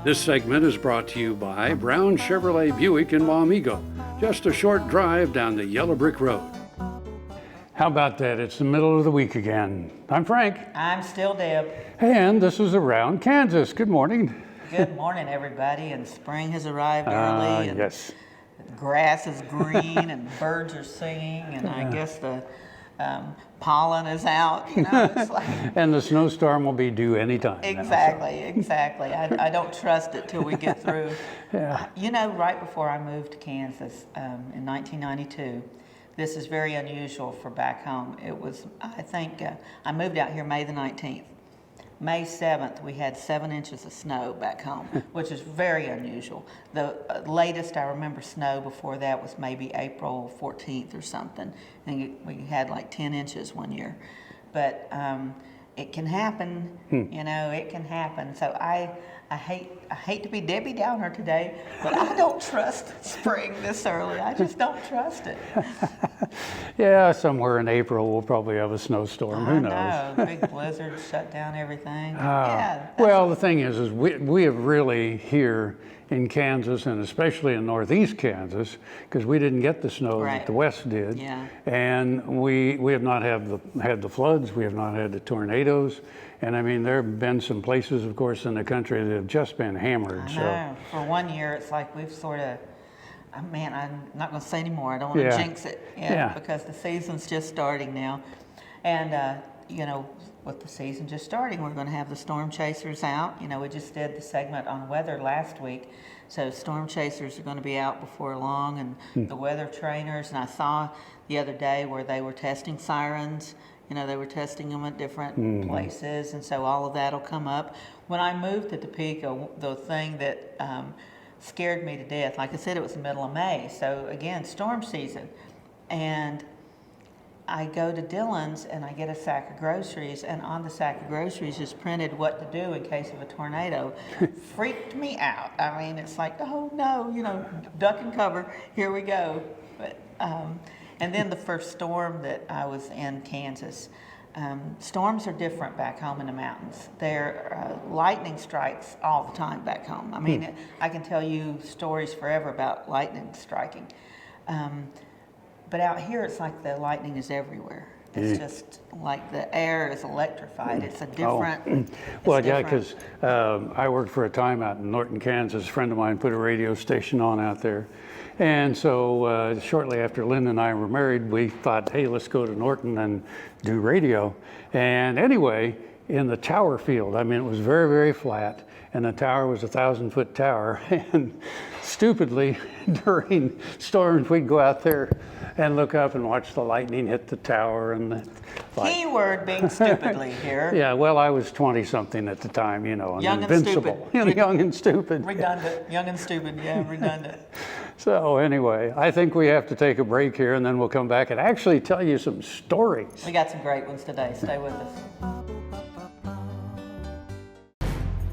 This segment is brought to you by Brown Chevrolet Buick in Wamego, just a short drive down the yellow brick road. How about that? It's the middle of the week again. I'm Frank. I'm still Deb. And this is Around Kansas. Good morning. Good morning, everybody. And spring has arrived early. And yes. grass is green and birds are singing. And I guess the pollen is out. You know, it's like, And the snowstorm will be due anytime. Exactly. I don't trust it till we get through. Yeah. You know, right before I moved to Kansas in 1992, this is very unusual for back home. It was, I think, I moved out here May the 19th. May 7th, we had 7 inches of snow back home, which is very unusual. The latest I remember snow before that was maybe April 14th or something. And we had like 10 inches one year. But it can happen, you know, it can happen. So I hate to be Debbie Downer today, but I don't trust spring this early. I just don't trust it. Yeah, somewhere in April we'll probably have a snowstorm. Who knows? I know, big blizzard shut down everything. Well, the thing is we have really here in Kansas, and especially in northeast Kansas, because we didn't get the snow that the West did. Yeah. And we have not had the floods, we have not had the tornadoes. And I mean, there have been some places, of course, in the country that have just been hammered. I know. For 1 year, it's like we've sort of, man, I'm not going to say anymore. I don't want to jinx it. Because the season's just starting now. And, you know, with the season just starting, we're going to have the storm chasers out. You know, we just did the segment on weather last week. So storm chasers are going to be out before long, and the weather trainers. And I saw the other day where they were testing sirens. You know, they were testing them at different places, and so all of that will come up. When I moved to Topeka, the thing that scared me to death, like I said, it was the middle of May, so again, storm season. And I go to Dillons and I get a sack of groceries, and on the sack of groceries is printed what to do in case of a tornado. Freaked me out. I mean, it's like, oh no, you know, duck and cover, here we go. But and then the first storm that I was in Kansas. Storms are different back home in the mountains. They're lightning strikes all the time back home. I mean, I can tell you stories forever about lightning striking. But out here, it's like the lightning is everywhere. It's just like the air is electrified. It's a different. Well, yeah, because I worked for a time out in Norton, Kansas. A friend of mine put a radio station on out there. And so shortly after Lynn and I were married, we thought, hey, let's go to Norton and do radio. And anyway, in the tower field, I mean, it was very, very flat. And the tower was a 1,000-foot tower. And stupidly, during storms, we'd go out there and look up and watch the lightning hit the tower. And keyword being stupidly here. Yeah, well, I was 20-something at the time, you know, and young invincible. And stupid. Young and stupid. Redundant. Young and stupid, yeah, redundant. So anyway, I think we have to take a break here, and then we'll come back and actually tell you some stories. We got some great ones today. Stay with us.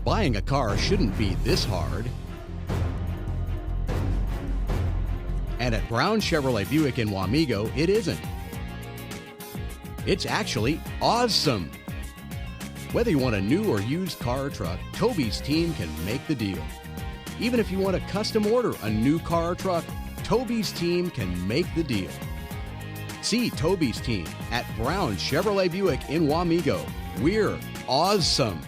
Buying a car shouldn't be this hard. And at Brown Chevrolet Buick in Wamego, it isn't. It's actually awesome. Whether you want a new or used car or truck, Toby's team can make the deal. Even if you want to custom order a new car or truck, Toby's team can make the deal. See Toby's team at Brown Chevrolet Buick in Wamego. We're awesome.